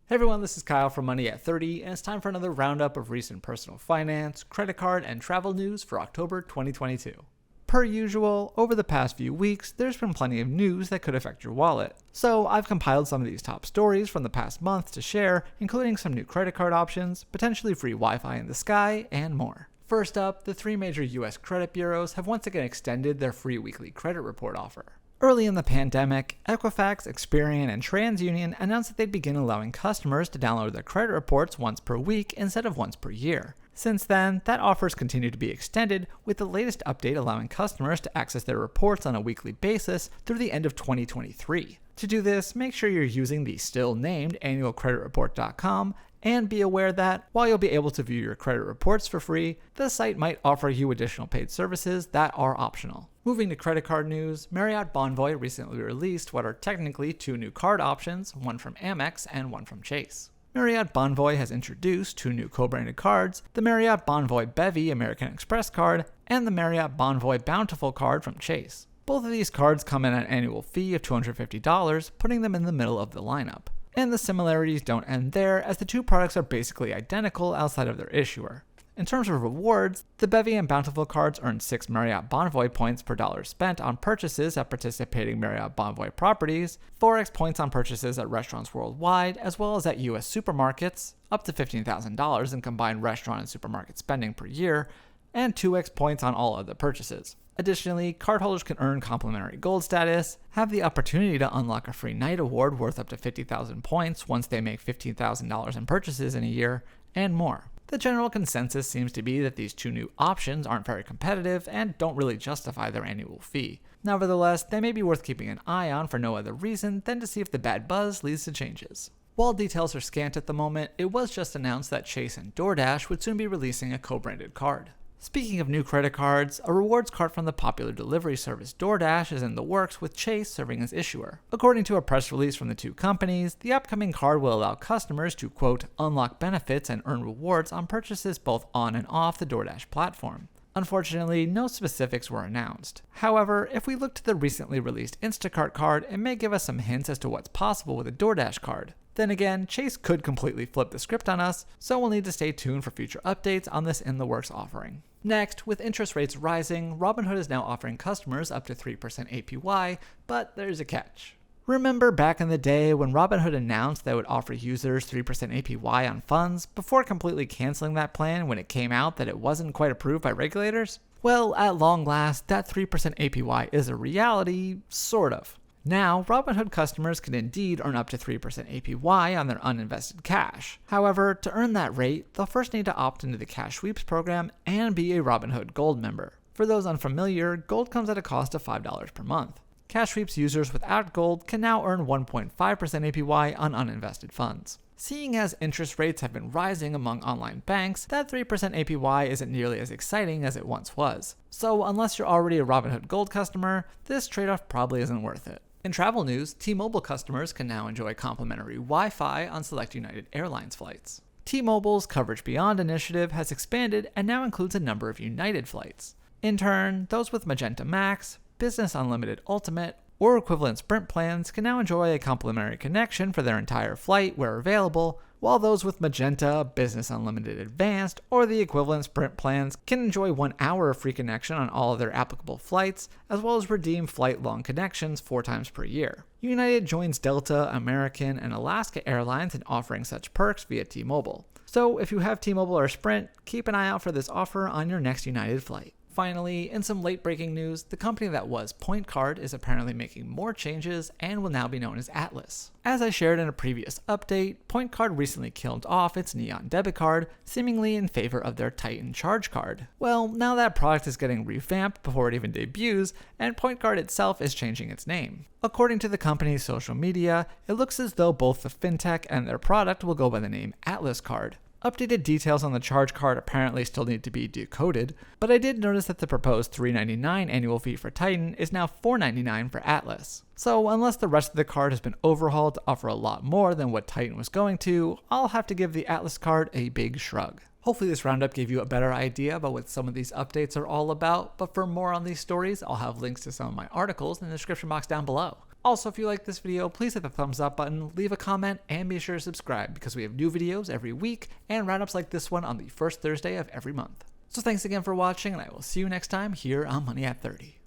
Hey everyone, this is Kyle from Money at 30, and it's time for another roundup of recent personal finance, credit card, and travel news for October 2022. Per usual, over the past few weeks, there's been plenty of news that could affect your wallet. So I've compiled some of these top stories from the past month to share, including some new credit card options, potentially free Wi-Fi in the sky, and more. First up, the three major US credit bureaus have once again extended their free weekly credit report offer. Early in the pandemic, Equifax, Experian, and TransUnion announced that they'd begin allowing customers to download their credit reports once per week instead of once per year. Since then, that offer's continued to be extended, with the latest update allowing customers to access their reports on a weekly basis through the end of 2023. To do this, make sure you're using the still named annualcreditreport.com, and be aware that, while you'll be able to view your credit reports for free, the site might offer you additional paid services that are optional. Moving to credit card news, Marriott Bonvoy recently released what are technically two new card options, one from Amex and one from Chase. Marriott Bonvoy has introduced two new co-branded cards, the Marriott Bonvoy Bevy American Express card and the Marriott Bonvoy Bountiful card from Chase. Both of these cards come at an annual fee of $250, putting them in the middle of the lineup. And the similarities don't end there, as the two products are basically identical outside of their issuer. In terms of rewards, the Bevy and Bountiful cards earn 6 Marriott Bonvoy points per dollar spent on purchases at participating Marriott Bonvoy properties, 4x points on purchases at restaurants worldwide, as well as at US supermarkets, up to $15,000 in combined restaurant and supermarket spending per year, and 2x points on all other purchases. Additionally, cardholders can earn complimentary gold status, have the opportunity to unlock a free night award worth up to 50,000 points once they make $15,000 in purchases in a year, and more. The general consensus seems to be that these two new options aren't very competitive and don't really justify their annual fee. Nevertheless, they may be worth keeping an eye on for no other reason than to see if the bad buzz leads to changes. While details are scant at the moment, it was just announced that Chase and DoorDash would soon be releasing a co-branded card. Speaking of new credit cards, a rewards card from the popular delivery service DoorDash is in the works, with Chase serving as issuer. According to a press release from the two companies, the upcoming card will allow customers to, quote, unlock benefits and earn rewards on purchases both on and off the DoorDash platform. Unfortunately, no specifics were announced. However, if we look to the recently released Instacart card, it may give us some hints as to what's possible with a DoorDash card. Then again, Chase could completely flip the script on us, so we'll need to stay tuned for future updates on this in-the-works offering. Next, with interest rates rising, Robinhood is now offering customers up to 3% APY, but there's a catch. Remember back in the day when Robinhood announced they would offer users 3% APY on funds before completely canceling that plan when it came out that it wasn't quite approved by regulators? Well, at long last, that 3% APY is a reality, sort of. Now, Robinhood customers can indeed earn up to 3% APY on their uninvested cash. However, to earn that rate, they'll first need to opt into the Cash Sweeps program and be a Robinhood Gold member. For those unfamiliar, Gold comes at a cost of $5 per month. Cash Sweeps users without Gold can now earn 1.5% APY on uninvested funds. Seeing as interest rates have been rising among online banks, that 3% APY isn't nearly as exciting as it once was. So unless you're already a Robinhood Gold customer, this trade-off probably isn't worth it. In travel news, T-Mobile customers can now enjoy complimentary Wi-Fi on select United Airlines flights. T-Mobile's Coverage Beyond initiative has expanded and now includes a number of United flights. In turn, those with Magenta Max, Business Unlimited Ultimate, or equivalent Sprint plans can now enjoy a complimentary connection for their entire flight where available, while those with Magenta, Business Unlimited Advanced, or the equivalent Sprint plans can enjoy 1 hour of free connection on all of their applicable flights, as well as redeem flight-long connections 4 times per year. United joins Delta, American, and Alaska Airlines in offering such perks via T-Mobile. So if you have T-Mobile or Sprint, keep an eye out for this offer on your next United flight. Finally, in some late-breaking news, the company that was PointCard is apparently making more changes and will now be known as Atlas. As I shared in a previous update, PointCard recently killed off its Neon debit card, seemingly in favor of their Titan Charge card. Well, now that product is getting revamped before it even debuts, and PointCard itself is changing its name. According to the company's social media, it looks as though both the fintech and their product will go by the name Atlas Card. Updated details on the charge card apparently still need to be decoded, but I did notice that the proposed $399 annual fee for Titan is now $499 for Atlas. So unless the rest of the card has been overhauled to offer a lot more than what Titan was going to, I'll have to give the Atlas card a big shrug. Hopefully this roundup gave you a better idea about what some of these updates are all about, but for more on these stories, I'll have links to some of my articles in the description box down below. Also, if you like this video, please hit the thumbs up button, leave a comment, and be sure to subscribe because we have new videos every week and roundups like this one on the first Thursday of every month. So thanks again for watching, and I will see you next time here on Money at 30.